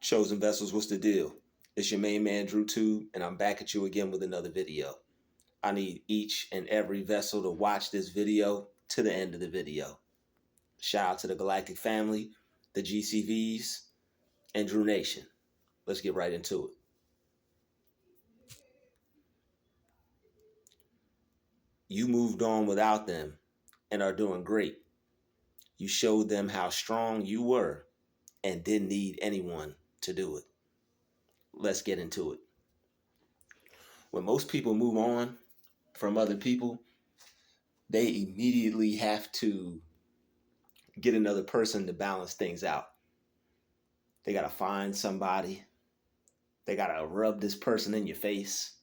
Chosen Vessels, what's the deal? It's your main man, Druuill, and I'm back at you again with another video. I need each and every vessel to watch this video to the end of the video. Shout out to the Galactic family, the GCVs, and Drew Nation. Let's get right into it. You moved on without them and are doing great. You showed them how strong you were and didn't need anyone to do it. Let's get into it. When most people move on from other people, they immediately have to get another person to balance things out. They got to find somebody. They got to rub this person in your face.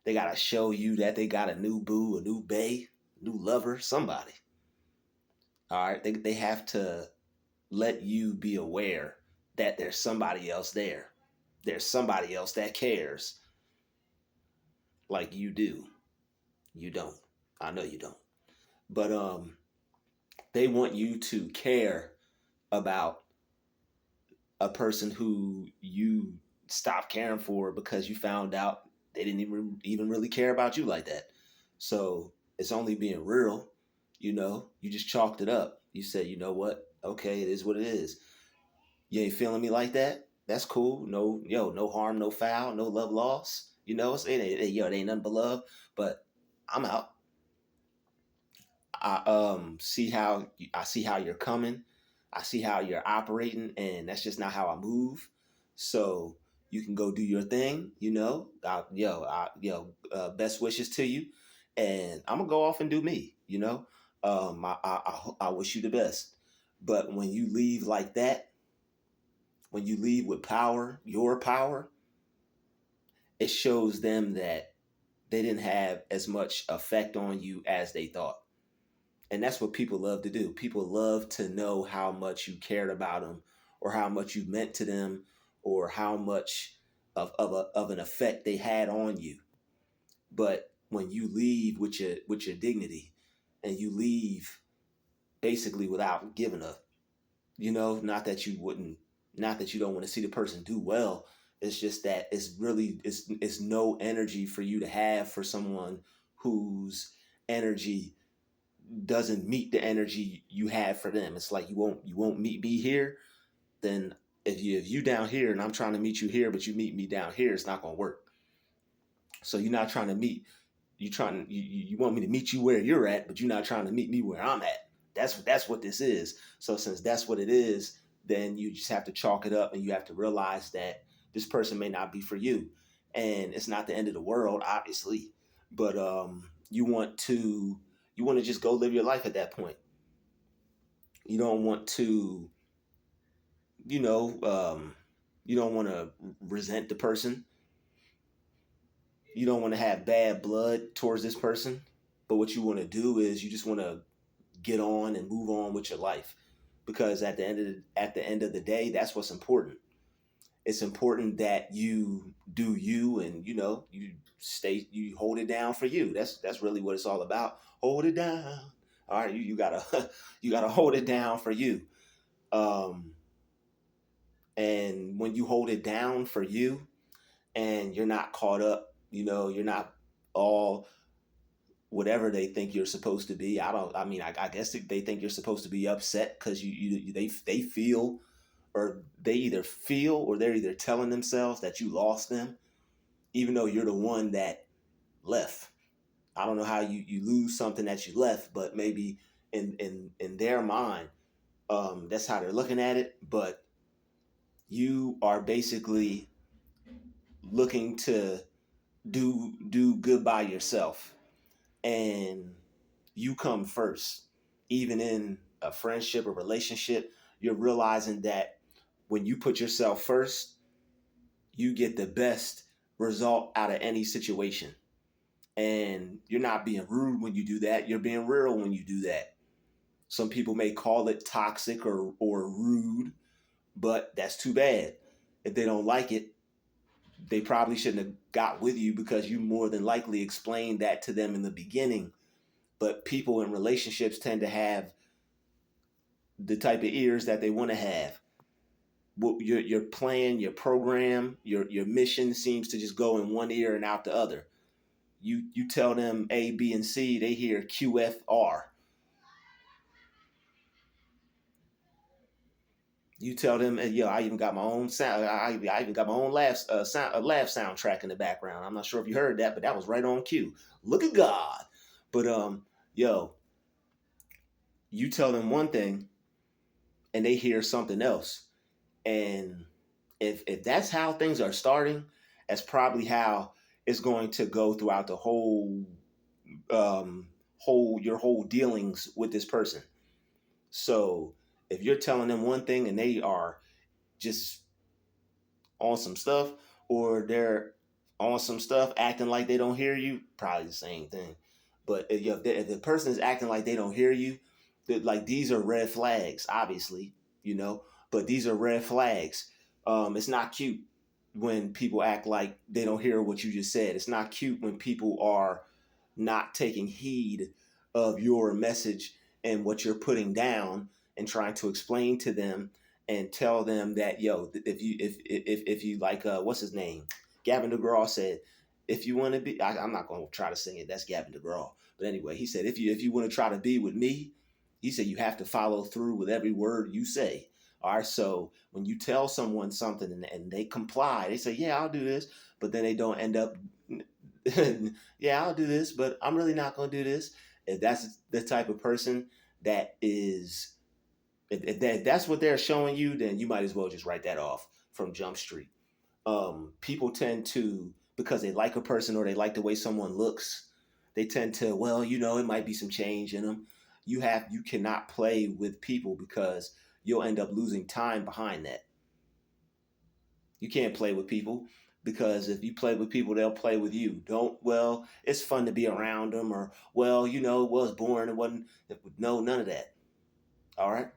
They got to show you that they got a new boo, a new bae, new lover, somebody. All right. They have to let you be aware that there's somebody else there. There's somebody else that cares like you do. You don't. I know you don't. But they want you to care about a person who you stopped caring for because you found out they didn't even really care about you like that. So it's only being real, you just chalked it up. You said, you know what? Okay, it is what it is. You ain't feeling me like that? That's cool. No harm, no foul, no love lost. It ain't nothing but love, but I'm out. I see how you're coming. I see how you're operating, and that's just not how I move. So you can go do your thing, best wishes to you, and I'm gonna go off and do me. I wish you the best. But when you leave like that, when you leave with power, your power, it shows them that they didn't have as much effect on you as they thought. And that's what people love to do. People love to know how much you cared about them, or how much you meant to them, or how much of an effect they had on you. But when you leave with your dignity, and you leave basically without giving up, not that you wouldn't, not that you don't want to see the person do well. It's just that it's no energy for you to have for someone whose energy doesn't meet the energy you have for them. It's like you won't meet me here. Then if you down here and I'm trying to meet you here, but you meet me down here, it's not gonna work. So you're not trying to meet. You want me to meet you where you're at, but you're not trying to meet me where I'm at. That's what this is. So since that's what it is, then you just have to chalk it up, and you have to realize that this person may not be for you, and it's not the end of the world, obviously. But you want to just go live your life at that point. You don't want to, you know, you don't want to resent the person. You don't want to have bad blood towards this person. But what you want to do is you just want to get on and move on with your life, because at the end of the day, that's what's important. It's important that you do you, and you hold it down for you. That's really what it's all about. Hold it down. All right, you gotta you gotta hold it down for you. Um, and when you hold it down for you, and you're not caught up, you're not all whatever they think you're supposed to be. I guess they think you're supposed to be upset because they feel, or they either feel, or they're either telling themselves that you lost them, even though you're the one that left. I don't know how you lose something that you left, but maybe in their mind, that's how they're looking at it. But you are basically looking to do good by yourself, and you come first. Even in a friendship or relationship, you're realizing that when you put yourself first, you get the best result out of any situation. And you're not being rude when you do that. You're being real when you do that. Some people may call it toxic or rude, but that's too bad. If they don't like it, they probably shouldn't have got with you, because you more than likely explained that to them in the beginning. But people in relationships tend to have the type of ears that they want to have. your plan, your program, your mission seems to just go in one ear and out the other. You tell them A, B, and C, they hear QFR. You tell them, yo, I even got my own sound. I even got my own laugh soundtrack in the background. I'm not sure if you heard that, but that was right on cue. Look at God. But yo, you tell them one thing, and they hear something else. And if that's how things are starting, that's probably how it's going to go throughout the um, whole dealings with this person. So if you're telling them one thing and they are just on some stuff, or they're on some stuff acting like they don't hear you, probably the same thing. But if the person is acting like they don't hear you, like these are red flags, obviously, you know. But these are red flags. It's not cute when people act like they don't hear what you just said. It's not cute when people are not taking heed of your message and what you're putting down and trying to explain to them and tell them that, yo, if you like what's his name, Gavin DeGraw said, if you want to be, I'm not going to try to sing it, that's Gavin DeGraw, but anyway, he said, if you want to try to be with me, he said, you have to follow through with every word you say. All right, so when you tell someone something and they comply, they say, yeah, I'll do this, but then they don't end up yeah, I'll do this, but I'm really not going to do this. If that's the type of person that is, if that's what they're showing you, then you might as well just write that off from Jump Street. People tend to, because they like a person or they like the way someone looks, they tend to, well, it might be some change in them. You cannot play with people because you'll end up losing time behind that. You can't play with people because if you play with people, they'll play with you. Don't, well, it's fun to be around them, or, well, it was boring. It wasn't, no, none of that. All right.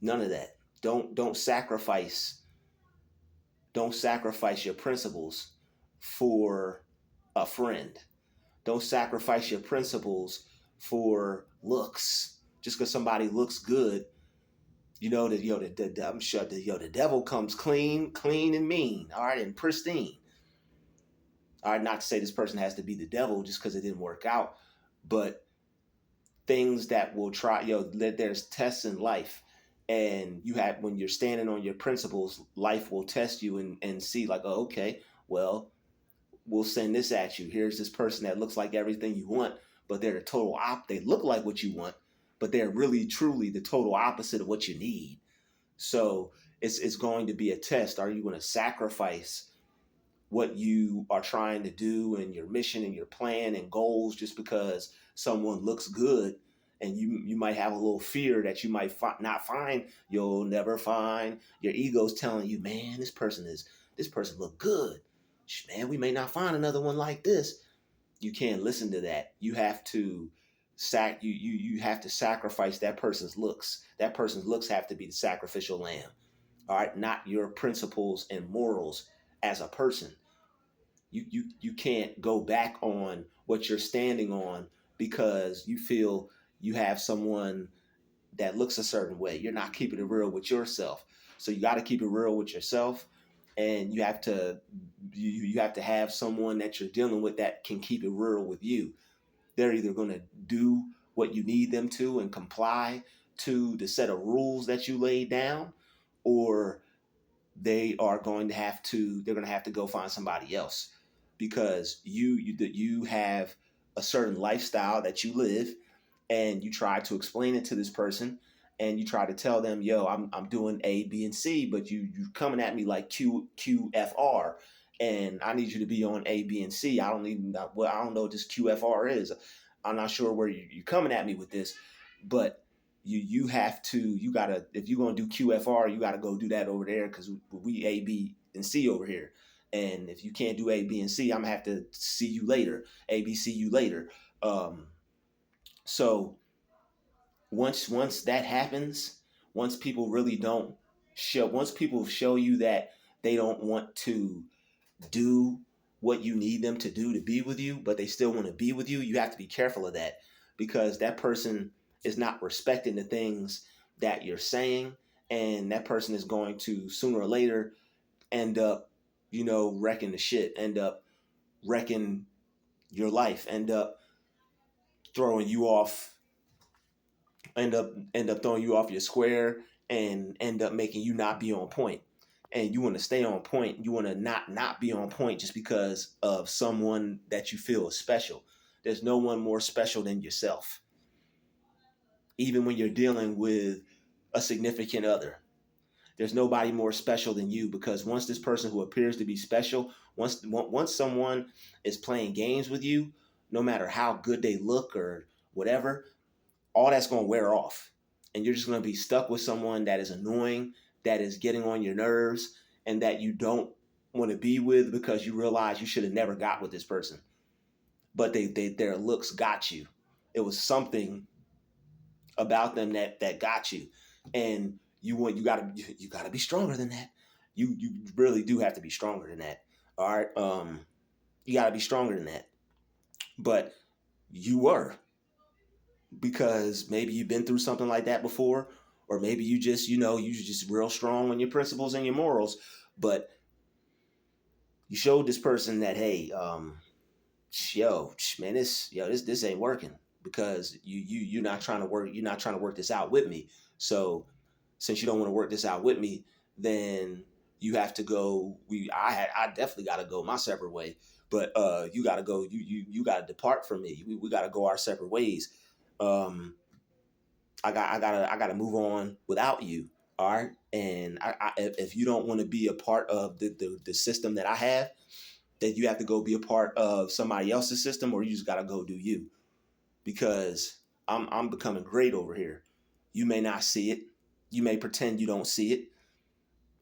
None of that. Don't sacrifice. Don't sacrifice your principles for a friend. Don't sacrifice your principles for looks. Just because somebody looks good, that I'm sure the devil comes clean and mean, all right, and pristine. All right, not to say this person has to be the devil just because it didn't work out, but things that will try, there's tests in life. And when you're standing on your principles, life will test you and see like, oh, okay, well, we'll send this at you. Here's this person that looks like everything you want, but they're the total they look like what you want, but they're really truly the total opposite of what you need. So it's going to be a test. Are you going to sacrifice what you are trying to do and your mission and your plan and goals just because someone looks good? And you might have a little fear that you might not find, you'll never find. Your ego's telling you, man, this person look good, man, we may not find another one like this. You can't listen to that. You have to you have to sacrifice that person's looks. That person's looks have to be the sacrificial lamb. All right, not your principles and morals as a person. You can't go back on what you're standing on because you feel you have someone that looks a certain way. You're not keeping it real with yourself. So you got to keep it real with yourself, and you have to have someone that you're dealing with that can keep it real with you. They're either going to do what you need them to and comply to the set of rules that you laid down, or they're going to have to go find somebody else because you have a certain lifestyle that you live, and you try to explain it to this person, and you try to tell them, yo, I'm doing A, B, and C, but you coming at me like QFR, and I need you to be on A, B, and C. I don't know what this QFR is. I'm not sure where you're coming at me with this, but you gotta, if you're gonna do QFR, you gotta go do that over there because we A, B, and C over here. And if you can't do A, B, and C, I'm gonna have to see you later. A, B, C you later. So once that happens, once people really don't once people show you that they don't want to do what you need them to do to be with you, but they still want to be with you, you have to be careful of that because that person is not respecting the things that you're saying, and that person is going to sooner or later end up, wrecking the shit, end up wrecking your life, end up throwing you off, end up throwing you off your square, and end up making you not be on point. And you want to stay on point. You want to not be on point just because of someone that you feel is special. There's no one more special than yourself. Even when you're dealing with a significant other, there's nobody more special than you, because once this person who appears to be special, once someone is playing games with you, no matter how good they look or whatever, all that's going to wear off. And you're just going to be stuck with someone that is annoying, that is getting on your nerves, and that you don't want to be with because you realize you should have never got with this person. But their looks got you. It was something about them that got you. And you gotta be stronger than that. You really do have to be stronger than that. All right. You gotta be stronger than that. But you were, because maybe you've been through something like that before, or maybe you just real strong on your principles and your morals. But you showed this person that, hey, yo, man, this ain't working, because you're not trying to work this out with me. So since you don't want to work this out with me, then you have to go. I definitely got to go my separate way. But you got to go. You got to depart from me. We got to go our separate ways. I gotta move on without you. All right. And if you don't want to be a part of the system that I have, then you have to go be a part of somebody else's system, or you just gotta go do you. Because I'm becoming great over here. You may not see it. You may pretend you don't see it.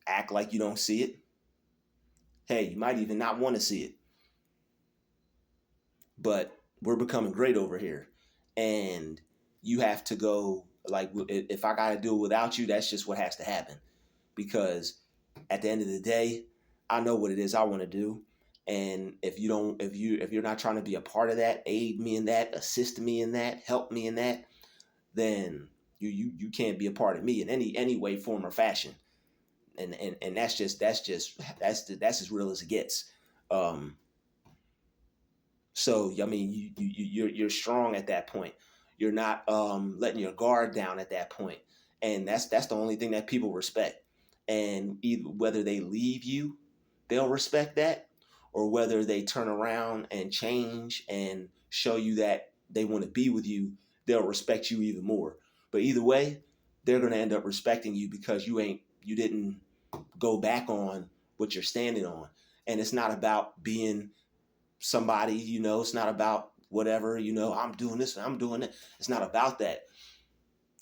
Act like you don't see it. Hey, you might even not want to see it. But we're becoming great over here. And you have to go, like, if I gotta do it without you, that's just what has to happen. Because at the end of the day, I know what it is I want to do. And if you're not trying to be a part of that, aid me in that, assist me in that, help me in that, then you can't be a part of me in any way, form, or fashion. And that's as real as it gets. Um, so I mean, you're strong at that point. You're not letting your guard down at that point, and that's the only thing that people respect. And either whether they leave you, they'll respect that, or whether they turn around and change and show you that they want to be with you, they'll respect you even more. But either way, they're gonna end up respecting you, because you didn't go back on what you're standing on. And it's not about being somebody, it's not about whatever, I'm doing this and I'm doing that. It's not about that.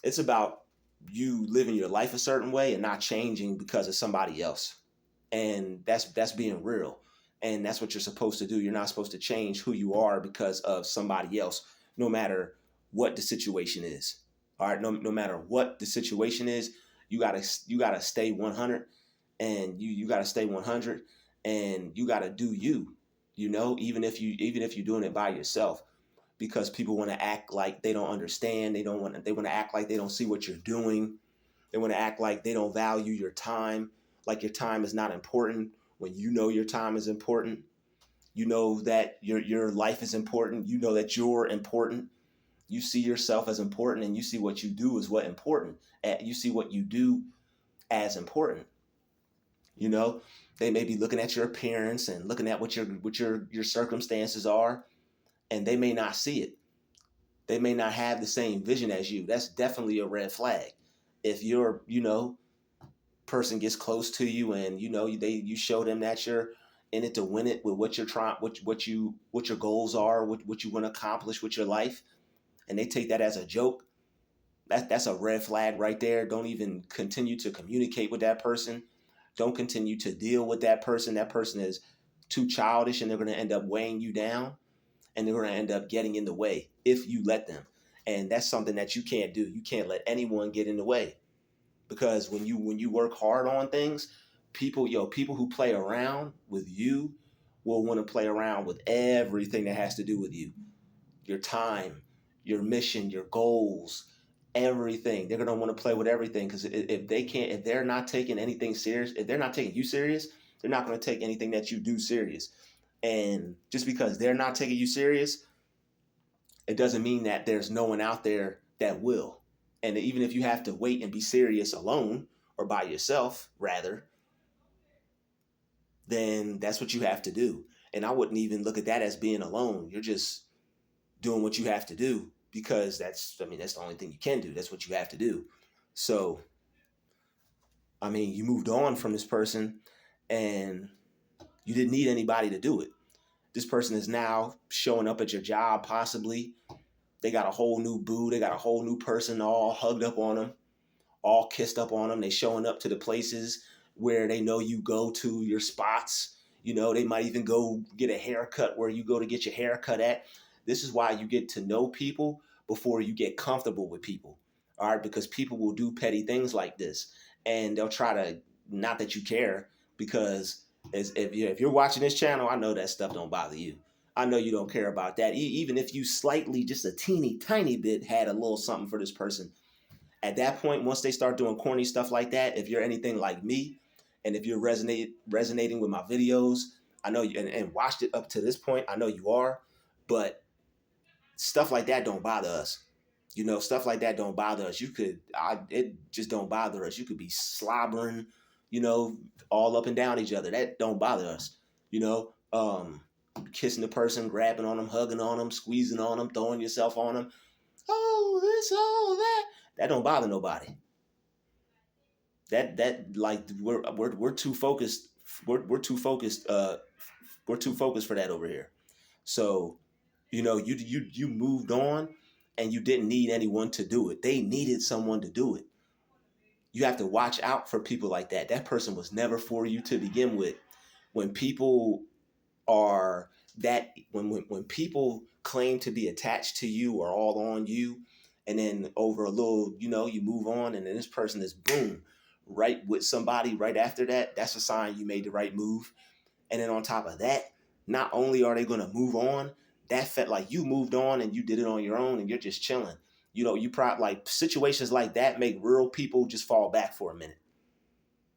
It's about you living your life a certain way and not changing because of somebody else. And that's being real. And that's what you're supposed to do. You're not supposed to change who you are because of somebody else, no matter what the situation is. All right, no matter what the situation is, you gotta stay 100, and you gotta stay 100, and you gotta do you. Even if you're doing it by yourself, because people want to act like they don't understand. They want to act like they don't see what you're doing. They want to act like they don't value your time, like your time is not important, when you know your time is important. You know that your life is important. You know that you're important. You see yourself as important, and you see what you do as what important. You see what you do as important. You know, they may be looking at your appearance and looking at what your circumstances are, and they may not see it. They may not have the same vision as you. That's definitely a red flag. If your person gets close to you, and you show them that you're in it to win it with what you're trying, what your goals are, what you want to accomplish with your life, and they take that as a joke, that's a red flag right there. Don't even continue to communicate with that person. Don't continue to deal with that person. That person is too childish, and they're going to end up weighing you down, and they're going to end up getting in the way if you let them. And that's something that you can't do. You can't let anyone get in the way, because when you work hard on things, people who play around with you will want to play around with everything that has to do with you, your time, your mission, your goals, everything. They're gonna want to play with everything because if they're not taking anything serious, if they're not taking you serious, they're not gonna take anything that you do serious. And just because they're not taking you serious, it doesn't mean that there's no one out there that will. And even if you have to wait and be serious alone or by yourself, rather, then that's what you have to do. And I wouldn't even look at that as being alone. You're just doing what you have to do because that's the only thing you can do. That's what you have to do. So, you moved on from this person and you didn't need anybody to do it. This person is now showing up at your job, possibly. They got a whole new boo. They got a whole new person all hugged up on them, all kissed up on them. They showing up to the places where they know you go to, your spots. They might even go get a haircut where you go to get your haircut at. This is why you get to know people before you get comfortable with people. All right, because people will do petty things like this, and they'll try to, not that you care, because if you're watching this channel, I know that stuff don't bother you. I know you don't care about that. Even if you slightly, just a teeny tiny bit, had a little something for this person, at that point, once they start doing corny stuff like that, if you're anything like me, and if you're resonating with my videos, I know you and watched it up to this point, I know you are, but stuff like that don't bother us. Stuff like that don't bother us. It just don't bother us. You could be slobbering, you know, all up and down each other. That don't bother us. You know, kissing the person, grabbing on them, hugging on them, squeezing on them, throwing yourself on them. Oh, this, oh, that. That don't bother nobody. That like we're too focused. We're too focused. We're too focused for that over here. So, you moved on, and you didn't need anyone to do it. They needed someone to do it. You have to watch out for people like that. That person was never for you to begin with. When people are when people claim to be attached to you or all on you, and then over a little, you move on, and then this person is boom, right with somebody right after that, that's a sign you made the right move. And then on top of that, not only are they going to move on, that felt like you moved on and you did it on your own and you're just chilling. You probably, like, situations like that make real people just fall back for a minute.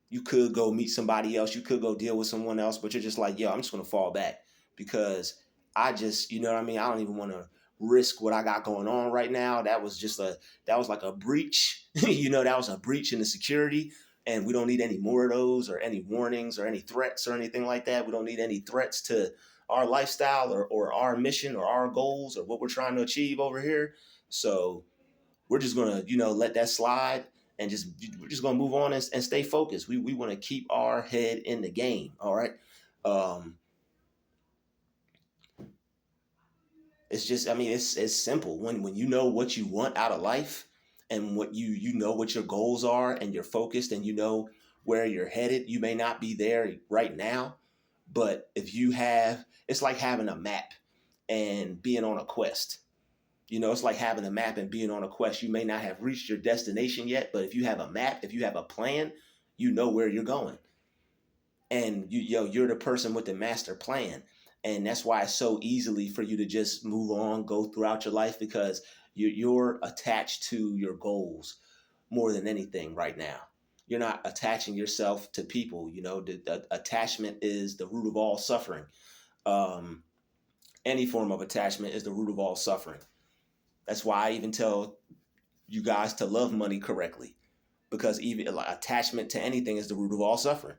You could go meet somebody else. You could go deal with someone else, but you're just like, yo, I'm just going to fall back because I just, you know what I mean? I don't even want to risk what I got going on right now. That was like a breach. That was a breach in the security. And we don't need any more of those or any warnings or any threats or anything like that. We don't need any threats to our lifestyle or our mission or our goals or what we're trying to achieve over here. So we're just gonna, let that slide, and we're just gonna move on and stay focused. We want to keep our head in the game. All right. Um, it's just, it's simple. When you know what you want out of life, and what you know what your goals are, and you're focused, and you know where you're headed. You may not be there right now, but it's like having a map and being on a quest. It's like having a map and being on a quest. You may not have reached your destination yet, but if you have a map, if you have a plan, you know where you're going. And you're the person with the master plan. And that's why it's so easily for you to just move on, go throughout your life, because you're attached to your goals more than anything right now. You're not attaching yourself to people. The attachment is the root of all suffering. Um, any form of attachment is the root of all suffering. That's why I even tell you guys to love money correctly, because even like attachment to anything is the root of all suffering.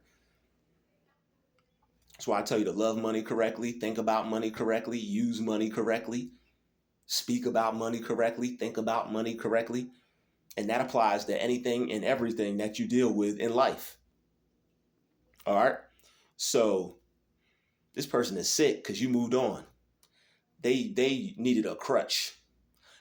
That's why I tell you to love money correctly, think about money correctly, use money correctly, speak about money correctly, think about money correctly. And that applies to anything and everything that you deal with in life. All right. So this person is sick because you moved on. They needed a crutch.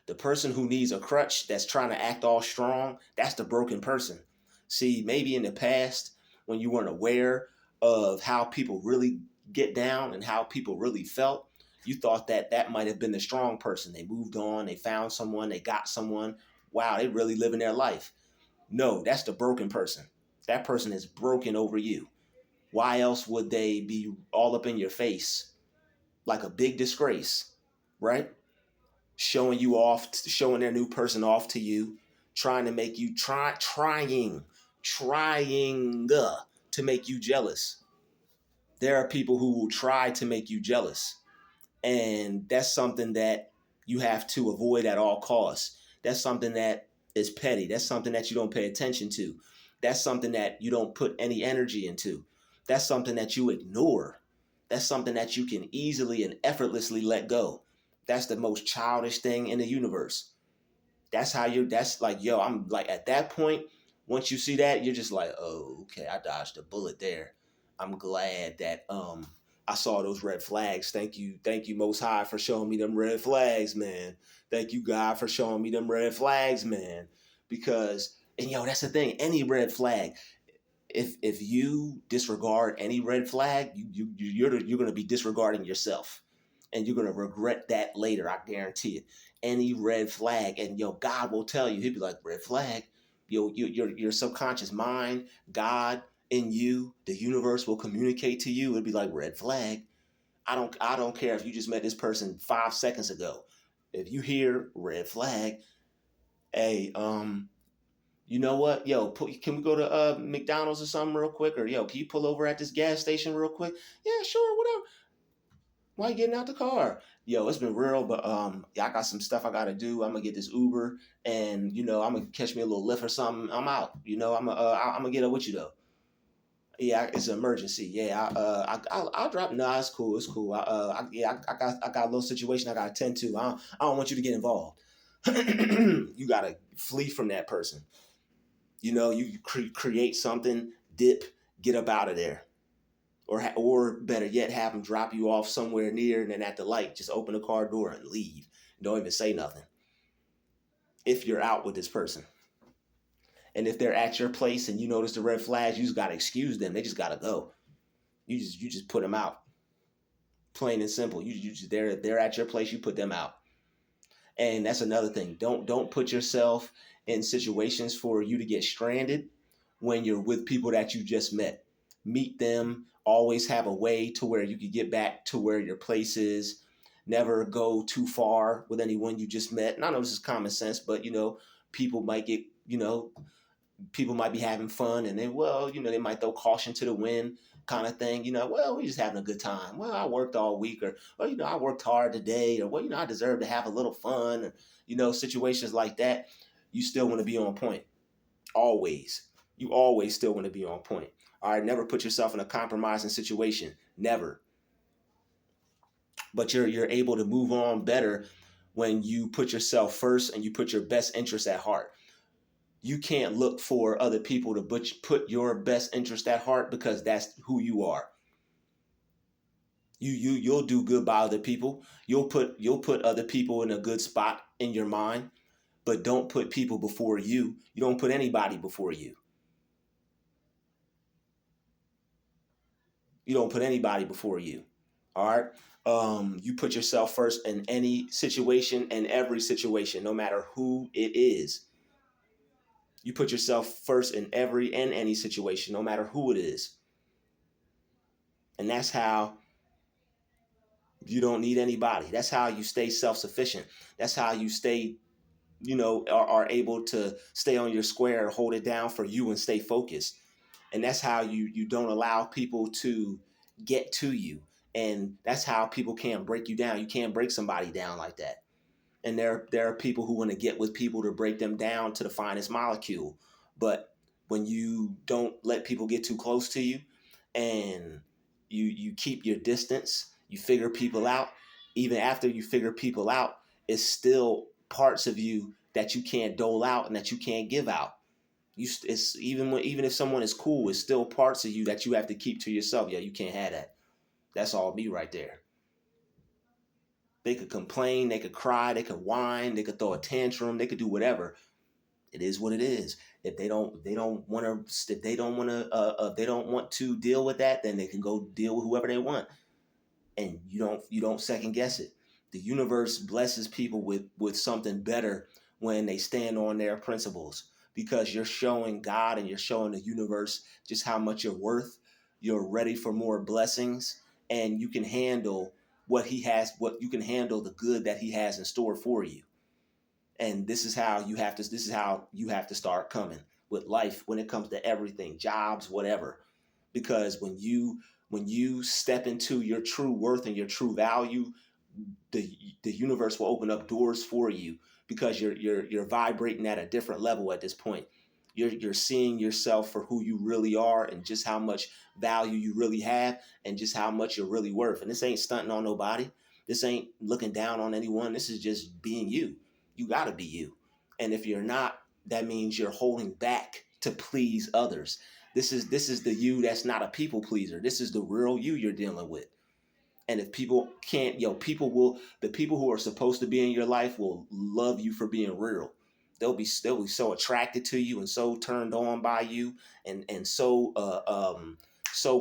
The person who needs a crutch, that's trying to act all strong, that's the broken person. See, maybe in the past, when you weren't aware of how people really get down and how people really felt, you thought that might have been the strong person. They moved on, they found someone, they got someone. Wow, they really living their life. No, that's the broken person. That person is broken over you. Why else would they be all up in your face like a big disgrace, right? Showing you off, showing their new person off to you, trying to make you trying to make you jealous. There are people who will try to make you jealous. And that's something that you have to avoid at all costs. That's something that is petty. That's something that you don't pay attention to. That's something that you don't put any energy into. That's something that you ignore. That's something that you can easily and effortlessly let go. That's the most childish thing in the universe. That's like, yo, I'm like, at that point, once you see that, you're just like, oh, okay, I dodged a bullet there. I'm glad that I saw those red flags. Thank you, Most High, for showing me them red flags, man. Thank you, God, for showing me them red flags, man. Because, and yo, that's the thing, any red flag, if you disregard any red flag, you're gonna be disregarding yourself, and you're gonna regret that later. I guarantee it. Any red flag, and yo, God will tell you. He'll be like, red flag. Your subconscious mind, God in you, the universe will communicate to you. It'll be like, red flag. I don't care if you just met this person 5 seconds ago. If you hear red flag, hey, you know what? Yo, can we go to McDonald's or something real quick? Or yo, can you pull over at this gas station real quick? Yeah, sure, whatever. Why you getting out the car? Yo, it's been real, but yeah, I got some stuff I gotta do. I'm gonna get this Uber, and I'm gonna catch me a little lift or something. I'm out. I'm gonna get up with you though. Yeah, it's an emergency. Yeah, I'll drop. Nah, it's cool. It's cool. I got a little situation I gotta attend to. I don't want you to get involved. You gotta flee from that person. You create something, dip, get up out of there, or better yet, have them drop you off somewhere near, and then at the light, just open the car door and leave. Don't even say nothing. If you're out with this person, and if they're at your place and you notice the red flags, you just gotta excuse them. They just gotta go. You just put them out, plain and simple. You just they're at your place. You put them out. And that's another thing. Don't put yourself in situations for you to get stranded when you're with people that you just met. Meet them. Always have a way to where you can get back to where your place is. Never go too far with anyone you just met. And I know this is common sense, but people might get, people might be having fun, and then, well, they might throw caution to the wind kind of thing. Well, we're just having a good time. Well, I worked all week, or, well, I worked hard today, or, well, I deserve to have a little fun, or, situations like that. You still want to be on point. Always. You always still want to be on point. All right. Never put yourself in a compromising situation. Never. But you're able to move on better when you put yourself first and you put your best interest at heart. You can't look for other people to put your best interest at heart, because that's who you are. You'll do good by other people. You'll put other people in a good spot in your mind, but don't put people before you. You don't put anybody before you. You don't put anybody before you. All right. You put yourself first in any situation and every situation, no matter who it is. You put yourself first in every and any situation, no matter who it is. And that's how you don't need anybody. That's how you stay self-sufficient. That's how you stay, are able to stay on your square, hold it down for you, and stay focused. And that's how you don't allow people to get to you. And that's how people can't break you down. You can't break somebody down like that. And there are people who want to get with people to break them down to the finest molecule. But when you don't let people get too close to you, and you keep your distance, you figure people out. Even after you figure people out, it's still parts of you that you can't dole out and that you can't give out. It's even if someone is cool, it's still parts of you that you have to keep to yourself. Yeah, you can't have that. That's all me right there. They could complain, they could cry, they could whine, they could throw a tantrum, they could do whatever. It is what it is. If they don't want to deal with that, then they can go deal with whoever they want. And you don't second guess it. The universe blesses people with something better when they stand on their principles, because you're showing God and you're showing the universe just how much you're worth. You're ready for more blessings, and you can handle what you can handle the good that he has in store for you. And this is how you have to. This is how you have to start coming with life when it comes to everything, jobs, whatever. Because when you step into your true worth and your true value, the universe will open up doors for you because you're vibrating at a different level at this point. You're seeing yourself for who you really are and just how much value you really have and just how much you're really worth. And this ain't stunting on nobody. This ain't looking down on anyone. This is just being you. You got to be you. And if you're not, that means you're holding back to please others. This is the you that's not a people pleaser. This is the real you you're dealing with. And if people can't, the people who are supposed to be in your life will love you for being real. They'll be so attracted to you and so turned on by you and so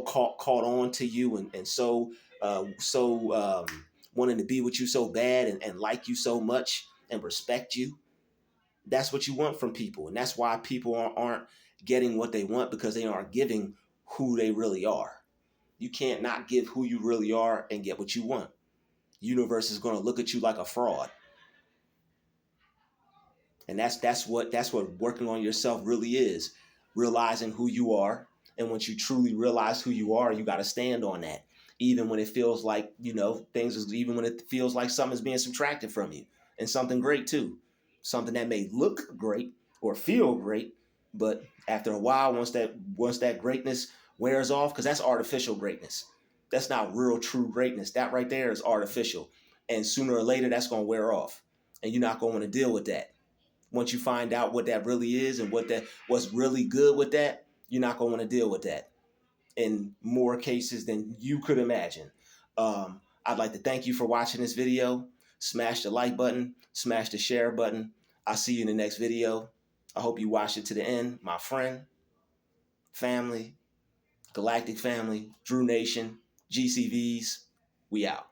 caught on to you and so wanting to be with you so bad and like you so much and respect you. That's what you want from people, and that's why people aren't getting what they want, because they aren't giving who they really are. You can't not give who you really are and get what you want. Universe is going to look at you like a fraud. And that's what working on yourself really is. Realizing who you are. And once you truly realize who you are, you got to stand on that. Even when it feels like, even when it feels like something's being subtracted from you. And something great too. Something that may look great or feel great, but after a while, once that greatness wears off, because that's artificial greatness. That's not real true greatness. That right there is artificial. And sooner or later that's gonna wear off. And you're not gonna want to deal with that. Once you find out what that really is and what's really good with that, you're not gonna want to deal with that in more cases than you could imagine. I'd like to thank you for watching this video. Smash the like button, smash the share button. I'll see you in the next video. I hope you watch it to the end. My friend, family, galactic family, Drew Nation, GCVs, we out.